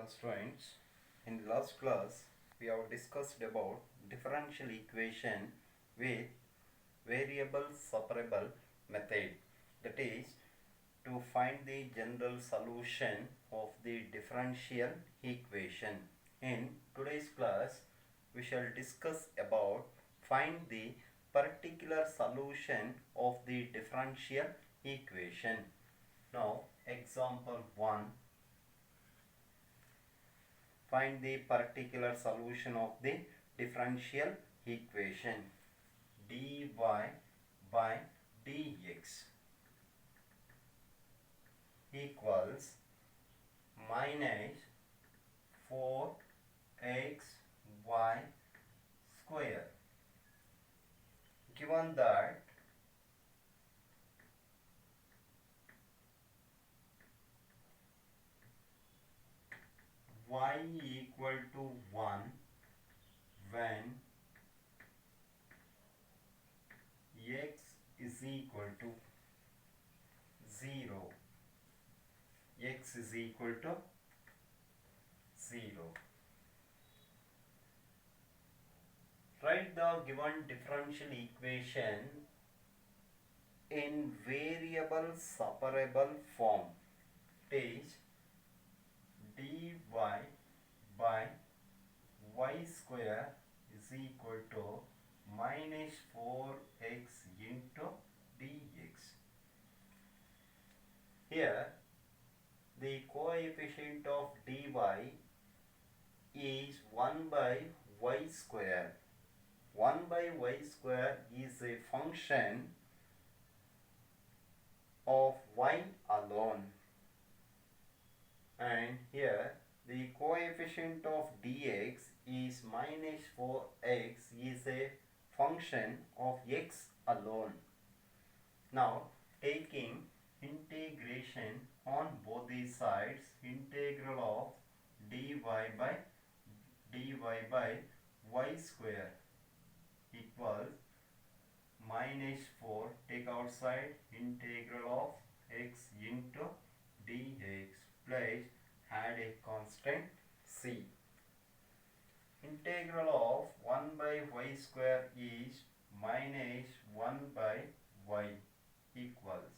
Hello students, in last class we have discussed about differential equation with variable separable method, that is to find the general solution of the differential equation. In today's class we shall discuss about find the particular solution of the differential equation. Now example 1, find the particular solution of the differential equation. Dy by dx equals minus 4xy square. Given that y equal to 1 when x is equal to 0, x is equal to 0. Write the given differential equation in variable separable form. It is dy by y square is equal to minus 4x into dx. Here the coefficient of dy is 1 by y square. 1 by y square is a function of y alone, and here the coefficient of dx is minus 4x is a function of x alone. Now taking integration on both these sides, integral of dy by y square equals minus 4, take outside, integral of x into dx plus add a constant c. Integral of 1 by y square is minus 1 by y equals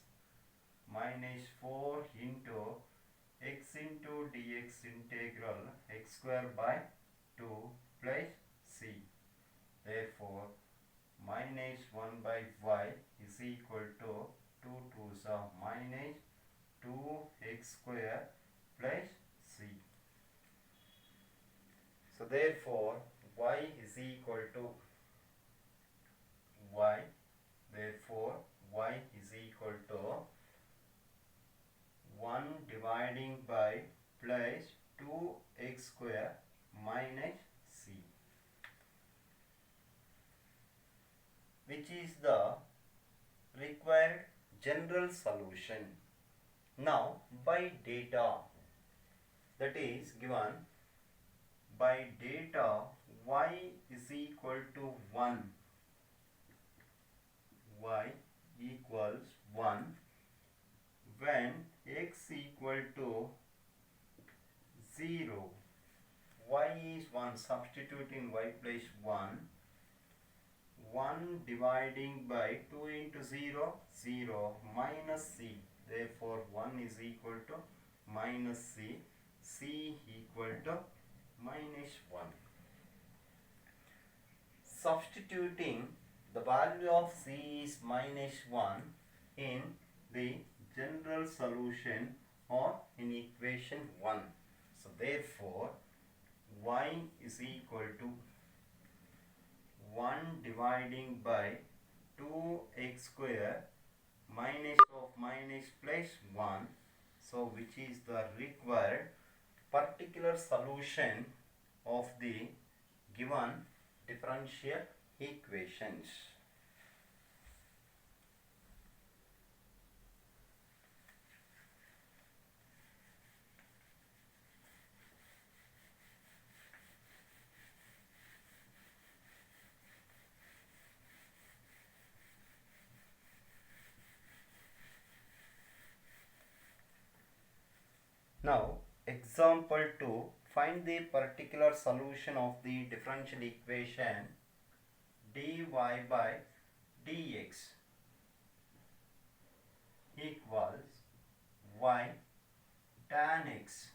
minus 4 into x into dx integral x square by 2 plus c. Therefore minus 1 by y is equal to 2 2s are minus 2x square plus c. So therefore y is equal to y, therefore y is equal to 1 dividing by plus 2x square minus c, which is the required general solution. Now by data, that is given by data y is equal to 1, y equals 1 when x equal to 0, y is 1, substituting y place 1, 1 dividing by 2 into 0, 0 minus c, therefore 1 is equal to minus c, c equal to minus 1. Substituting the value of c is minus 1 in the general solution or in equation 1. So therefore y is equal to 1 dividing by 2x square minus of minus plus 1, so which is the required particular solution of the given differential equations. Now Example 2. Find the particular solution of the differential equation dy by dx equals y tan x.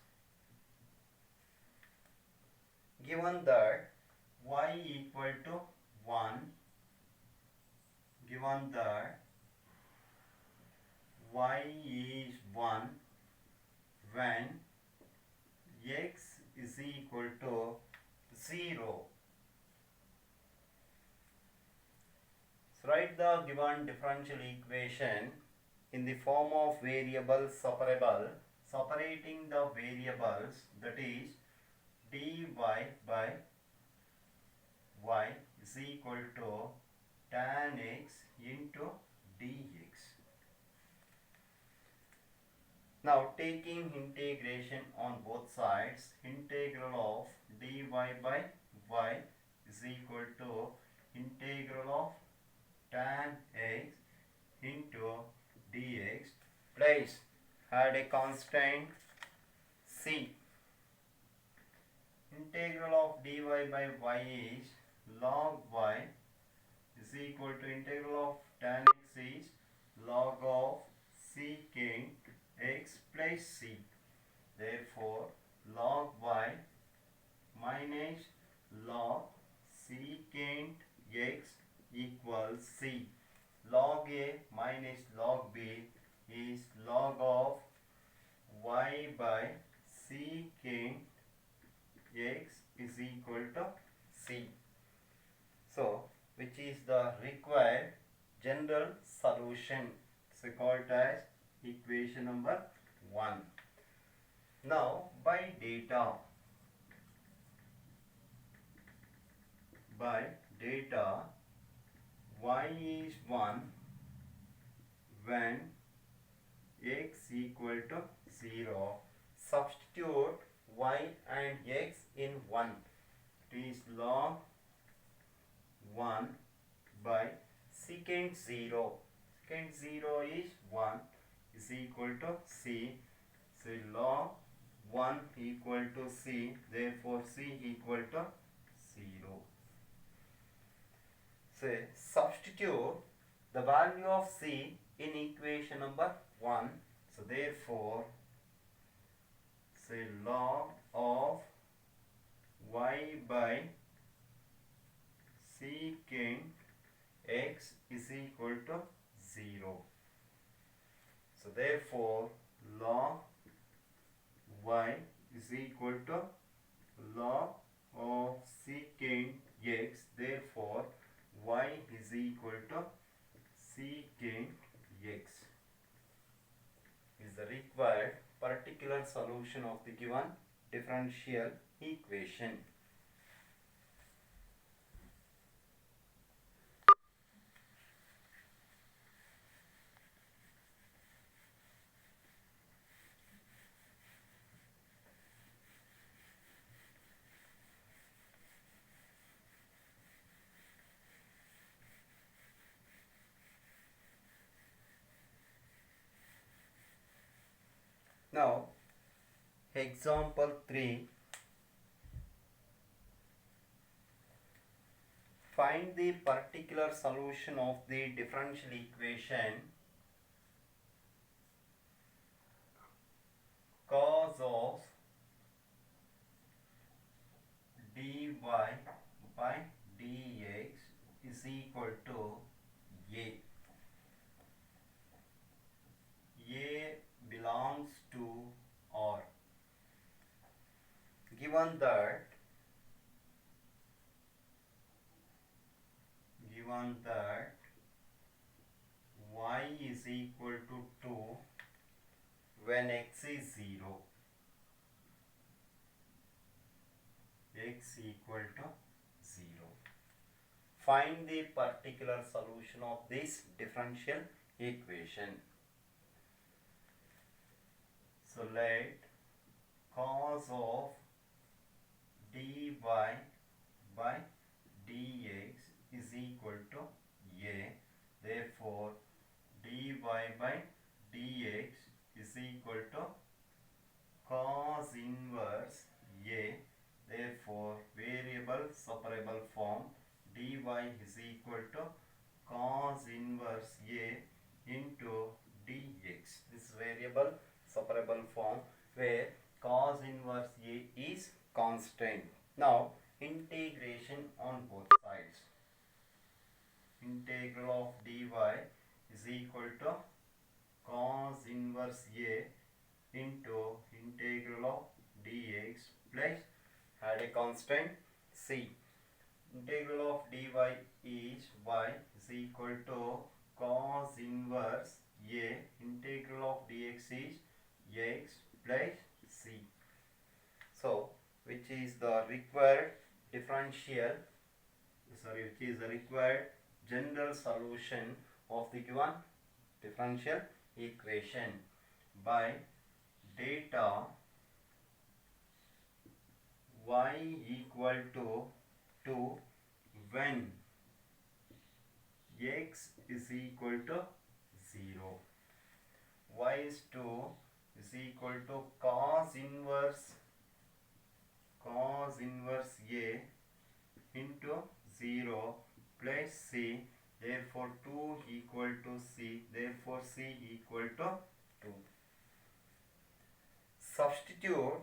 Given that y equal to 1, given that y is 1 when x is equal to 0. So write the given differential equation in the form of variable separable, separating the variables, that is dy by y is equal to tan x into dx. Now taking integration on both sides, integral of dy by y is equal to integral of tan x into dx. Place add a constant c. Integral of dy by y is log y is equal to integral of tan x is log of secant x plus c. Therefore, log y minus log secant x equals c. Log a minus log b is log of y by secant x is equal to c. So, which is the required general solution? So called as equation number 1. Now, by data, y is 1 when x equal to 0. Substitute y and x in 1. It is log 1 by secant 0. Secant 0 is 1 is equal to c. So log 1 equal to c. Therefore c equal to 0. So substitute the value of c in equation number 1. So therefore say log of y by secant x is equal to 0. So therefore log y is equal to log of secant x. Therefore y is equal to secant x is the required particular solution of the given differential equation. Now, example 3. Find the particular solution of the differential equation cos of dy by dx is equal to a. A belongs to R. Given that y is equal to 2 when x is 0, x equal to 0. Find the particular solution of this differential equation. So let cos of dy by dx is equal to a. Therefore dy by dx is equal to cos inverse A. Therefore, variable separable form dy is equal to cos inverse A into dx. This variable separable form where cos inverse A is constant. Now, integration on both sides. Integral of dy is equal to cos inverse A into integral of dx plus add a constant c. Integral of dy is y is equal to cos inverse A. Integral of dx is x plus c. So, which is the required differential, which is the required general solution of the given differential equation by data y equal to 2 when x is equal to 0. Y is 2 is equal to cos inverse A into 0 plus c. Therefore 2 equal to c. Therefore c equal to 2. Substitute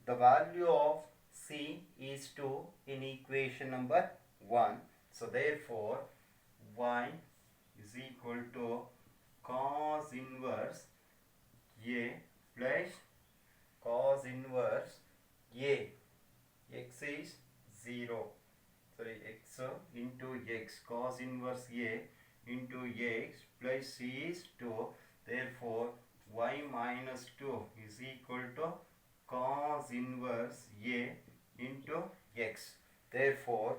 the value of c is 2 in equation number 1. So therefore y is equal to cos inverse A plus cos inverse A. X is 0. X into x. Cos inverse A into x plus c is 2. Therefore y minus 2 is equal to cos inverse A into x. Therefore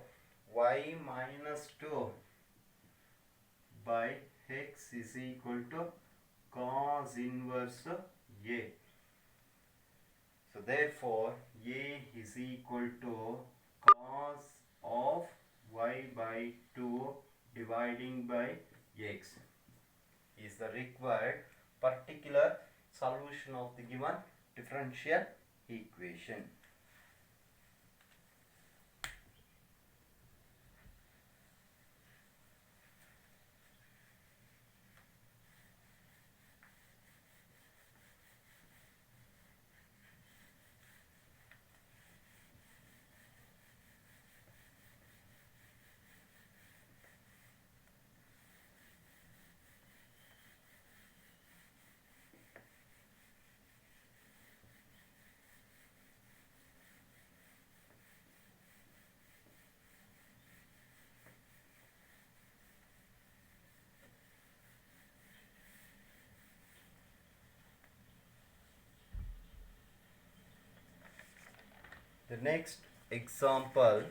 y minus 2 by x is equal to cos inverse A. So therefore A is equal to cos of y by 2 dividing by x is the required particular solution of the given differential equation. The next example,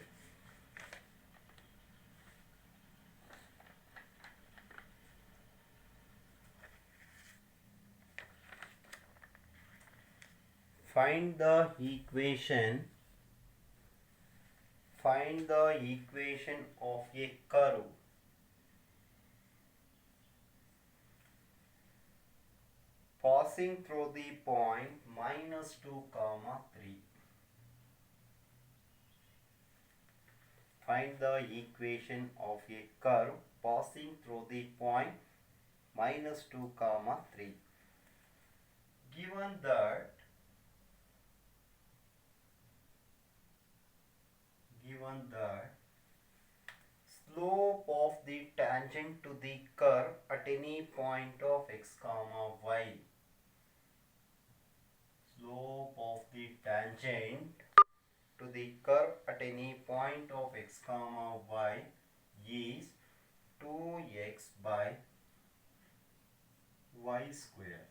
find the equation of a curve passing through the point -2, 3. Find the equation of a curve passing through the point -2, 3. Given that slope of the tangent to the curve at any point of x, y. Slope of the tangent to the curve at any point of x, y is 2x by y square.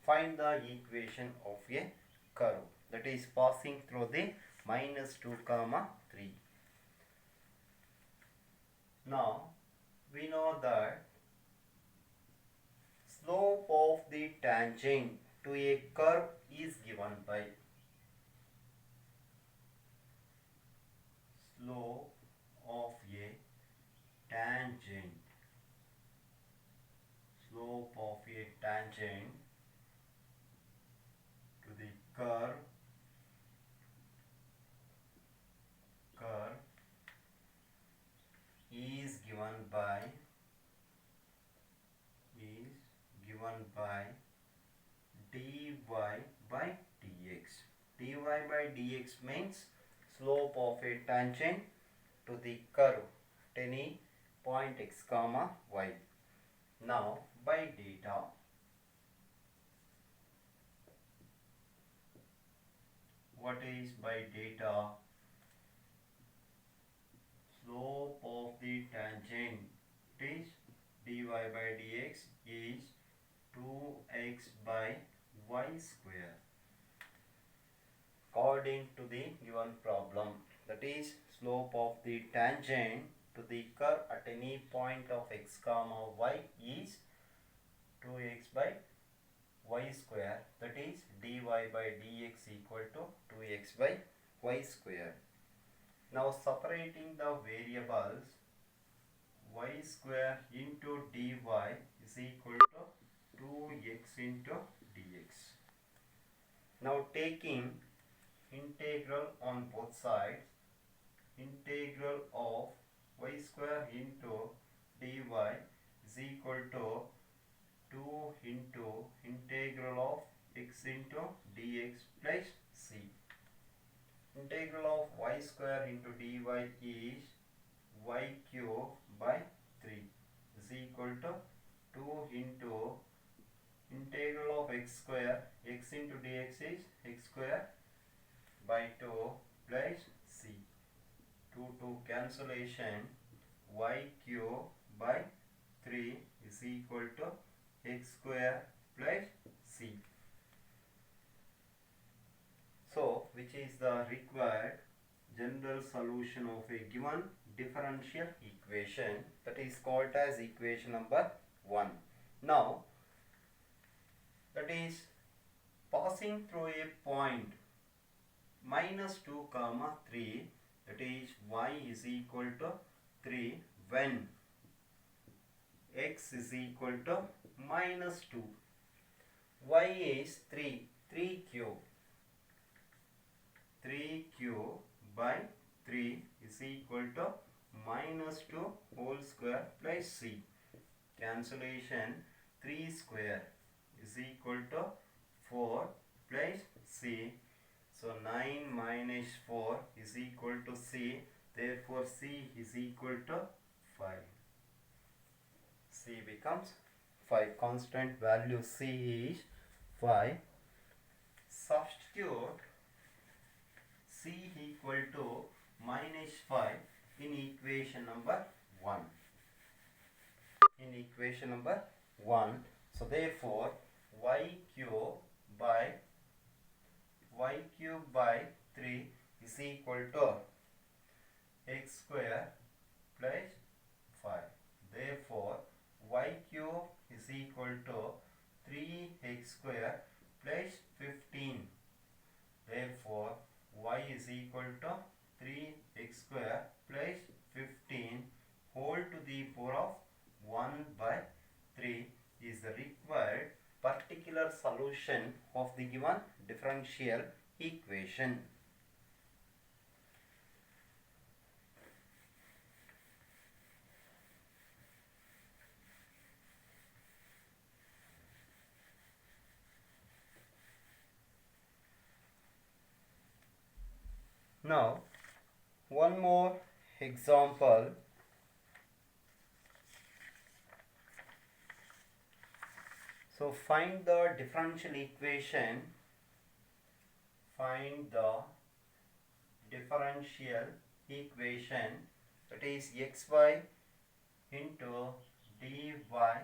Find the equation of a curve that is passing through the -2, 3. Now we know that slope of the tangent to a curve is given by slope of a tangent by dx. dy by dx means slope of a tangent to the curve at any point x comma y. Now by data. What is by data? Slope of the tangent is dy by dx is 2x by y square according to the given problem. That is slope of the tangent to the curve at any point of x comma y is 2x by y square. That is dy by dx equal to 2x by y square. Now separating the variables, y square into dy is equal to 2x into dx. Now taking integral on both sides, integral of y square into dy is equal to 2 into integral of x into dx plus c. Integral of y square into dy is y cube by 3 is equal to 2 into integral of x square, x into dx is x square by 2 plus c. 2 cancellation, y cube by 3 is equal to x square plus c. So, which is the required general solution of a given differential equation, that is called as equation number 1. Now, that is passing through a point minus 2 comma 3, that is y is equal to 3 when x is equal to minus 2. Y is 3 cube. 3 cube by 3 is equal to minus 2 whole square plus c. Cancellation, 3 square is equal to 4 plus c. So 9 minus 4 is equal to c. Therefore c is equal to 5. C becomes 5. Constant value c is 5. Substitute c equal to minus 5 in equation number 1. In equation number 1. So therefore y cube by 3 is equal to x square plus 5. Therefore y cube is equal to 3x square plus 15. Therefore y is equal to 3x square plus 15 whole to the power of 1 by 3 is the required particular solution of the given differential equation. Now, one more example. So, find the differential equation. Find the differential equation, that is xy into dy by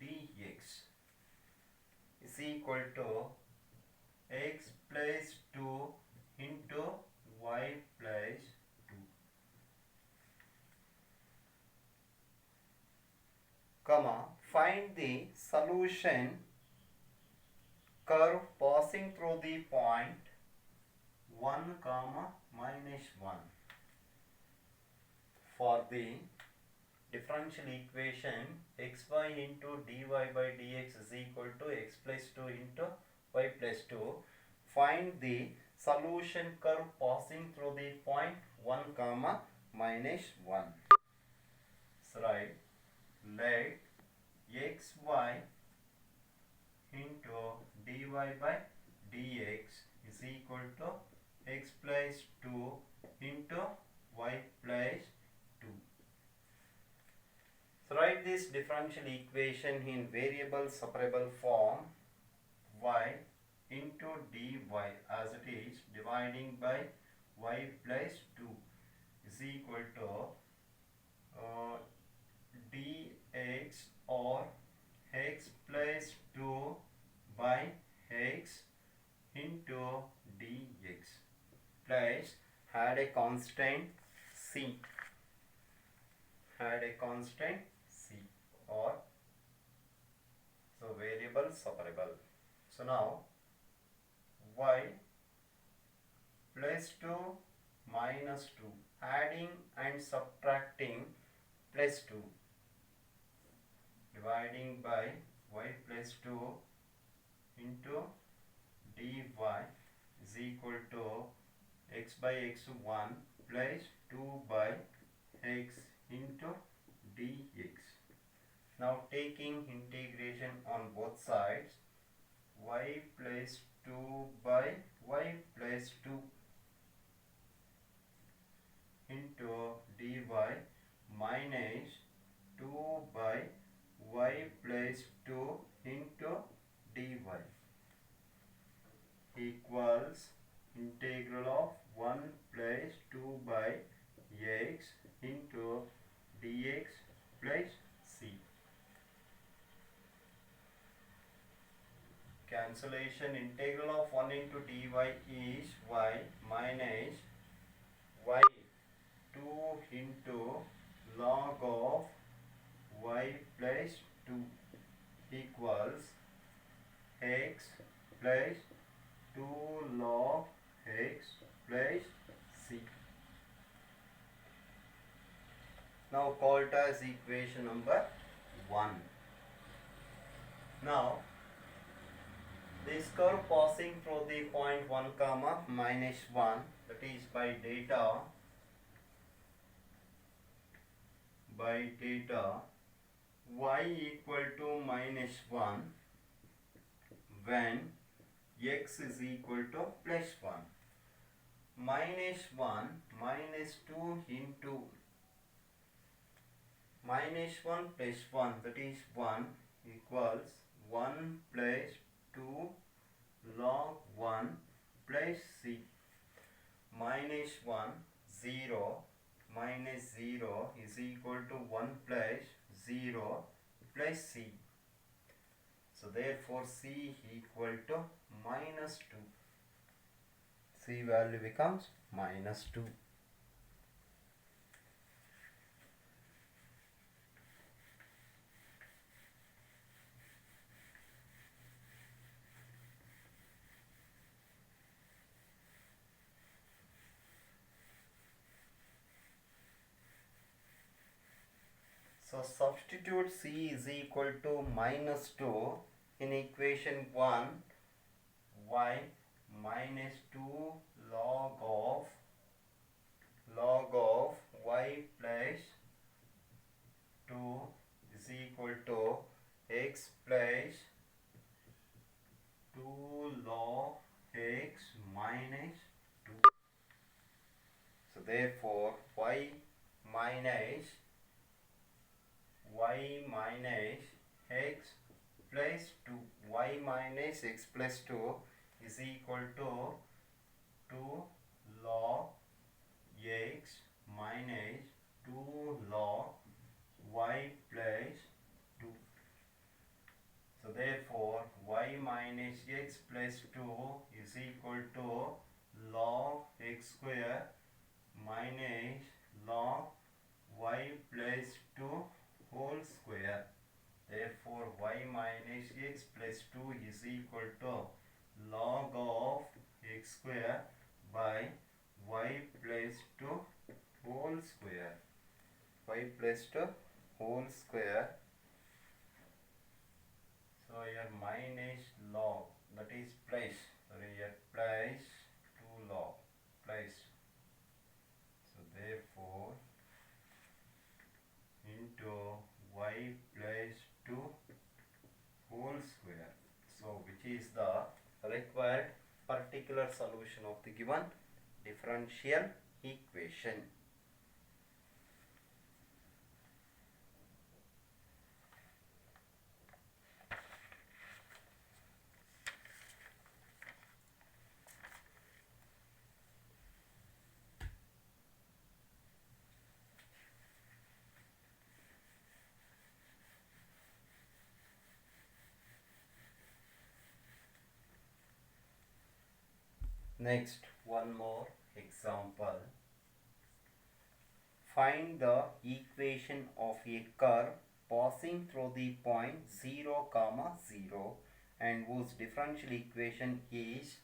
dx is equal to x plus 2 into y plus 2, comma, find the solution curve passing through the point 1 comma minus 1 for the differential equation xy into dy by dx is equal to x plus 2 into y plus 2. Find the solution curve passing through the point 1 comma minus 1. So write, let xy into dy by dx is equal to x plus 2 into y plus 2. So write this differential equation in variable separable form. Y into dy as it is, dividing by y plus 2 is equal to dx or x plus 2 by x into dx plus add a constant c, or so variable separable. So now y plus 2 minus 2, adding and subtracting plus 2, dividing by y plus 2 into dy is equal to x by x1 plus 2 by x into dx. Now taking integration on both sides, y plus 2 by y plus 2 into dy minus 2 by y plus 2 into dy equals integral of 1 plus 2 by x into dx plus c. Cancellation, integral of 1 into dy is y minus y 2 into log of y plus 2 equals x plus 2 log x plus c. Now call it as equation number 1. Now this curve passing through the point 1 comma minus 1, that is by data y equal to minus 1 when x is equal to plus 1. Minus 1 minus 2 into minus 1 plus 1, that is 1, equals 1 plus 2 log 1 plus c. Minus 1, 0, minus 0 is equal to 1 plus 0 plus c. So therefore c equal to minus 2. C value becomes minus 2. So substitute c is equal to minus 2 in equation 1. Y minus 2 log of y plus 2 is equal to x plus 2 log x minus 2. So therefore y minus x plus 2, y minus x plus 2 is equal to 2 log x minus 2 log y plus 2. So therefore y minus x plus 2 is equal to log x square minus log y plus 2 whole square. Therefore y minus x plus 2 is equal to log of x square by y plus 2 whole square. Y plus 2 whole square. So here minus log, that is plus, sorry, here plus 2 log plus. So therefore into y plus 2 whole square. So which is the required particular solution of the given differential equation. Next, one more example. Find the equation of a curve passing through the point 0, 0 and whose differential equation is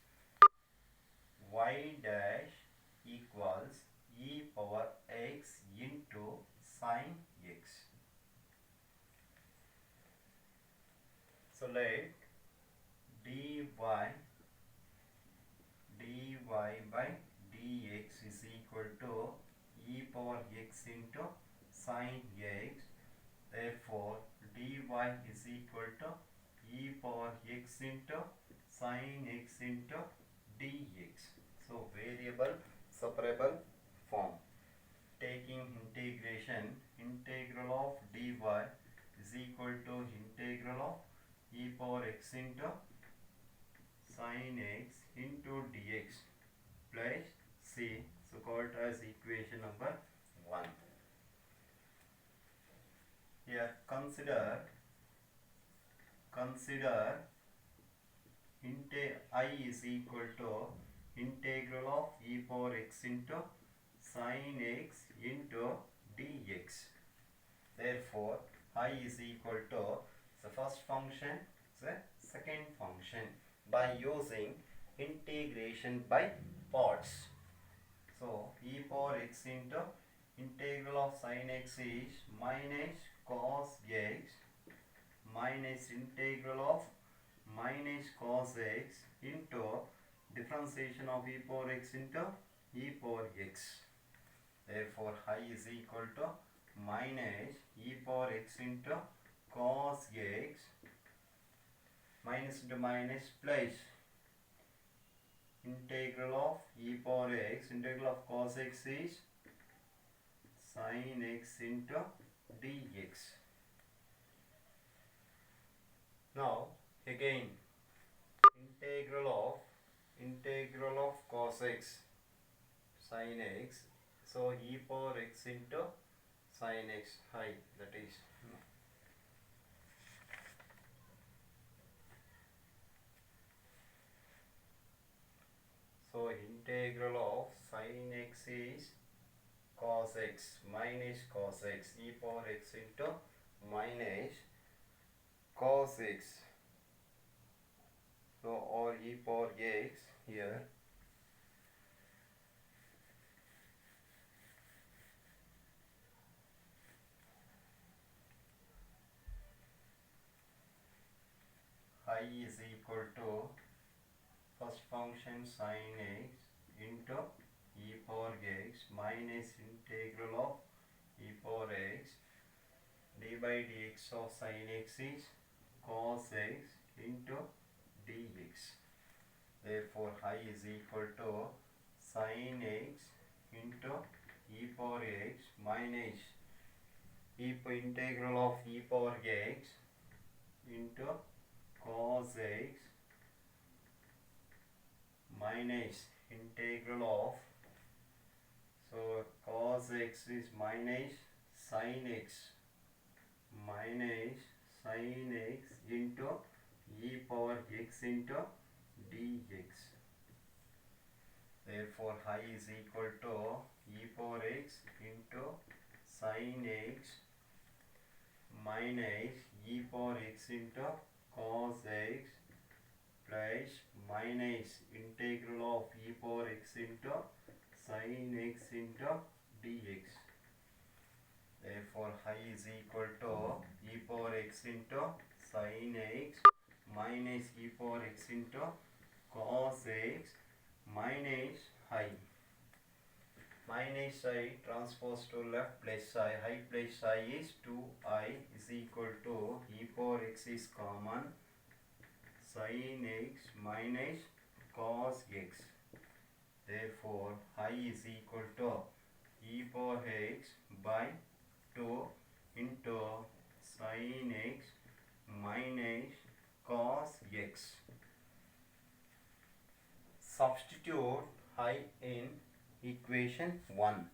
y dash equals e power x into sine x. So let dy by dx is equal to e power x into sine x. Therefore, dy is equal to e power x into sine x into dx. So, variable separable form. Taking integration, integral of dy is equal to integral of e power x into sine x into dx plus c, so called as equation number 1. Here consider I is equal to integral of e power x into sine x into dx. Therefore, I is equal to the first function, the second function, by using integration by parts. So, e power x into integral of sine x is minus cos x minus integral of minus cos x into differentiation of e power x into e power x. Therefore, I is equal to minus e power x into cos x minus into minus plus integral of e power x, integral of cos x is sin x into dx. Now again integral of cos x sin x, so e power x into sin x I, that is so integral of sin x is cos x minus cos x, e power x into minus cos x, so or e power x here I is equal to first function sin x into e power x minus integral of e power x d by dx of sin x is cos x into dx. Therefore, I is equal to sin x into e power x minus integral of e power x into cos x minus integral of, so cos x is minus sin x into e power x into dx. Therefore, I is equal to e power x into sin x minus e power x into cos x plus minus integral of e power x into sin x into dx. Therefore, I is equal to e power x into sin x minus e power x into cos x minus I. Minus I transpose to left plus I plus I is 2I is equal to e power x is common sin x minus cos x. Therefore, I is equal to e power x by 2 into sin x minus cos x. Substitute I in equation 1.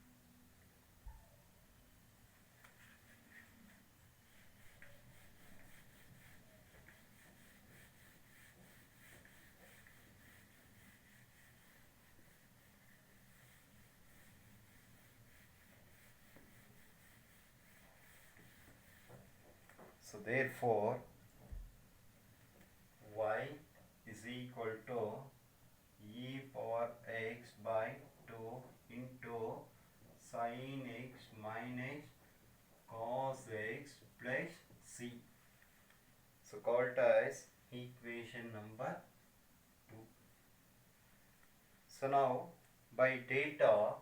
So therefore, y is equal to e power x by 2 into sin x minus cos x plus c. So called as equation number 2. So now by data,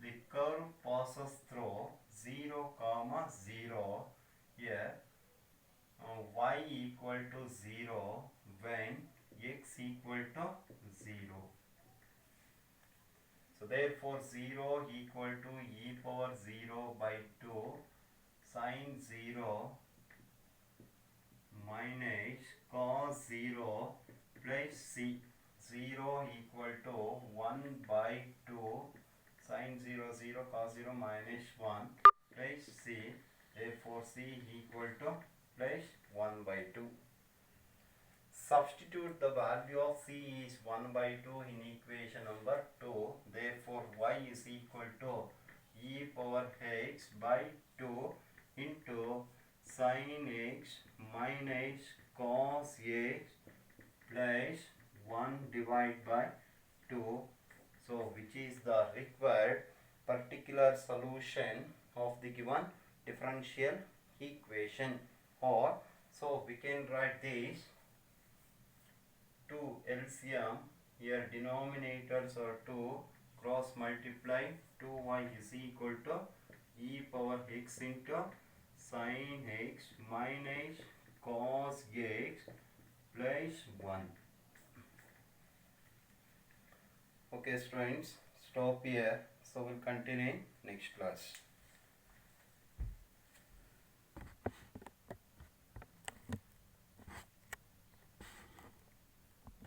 the curve passes through 0, 0 here. Y equal to 0 when x equal to 0. So therefore 0 equal to e power 0 by 2 sin 0 minus cos 0 plus c. 0 equal to 1 by 2 sin 0 0 cos 0 minus 1 plus c. Therefore c equal to plus 1 by 2. Substitute the value of c is 1 by 2 in equation number 2. Therefore y is equal to e power x by 2 into sin x minus cos x plus 1 divided by 2. So which is the required particular solution of the given differential equation. Or so we can write this 2 LCM, here denominators are 2, cross multiply 2y is equal to e power x into sin x minus cos x plus 1. Okay students, stop here. So we'll continue in next class.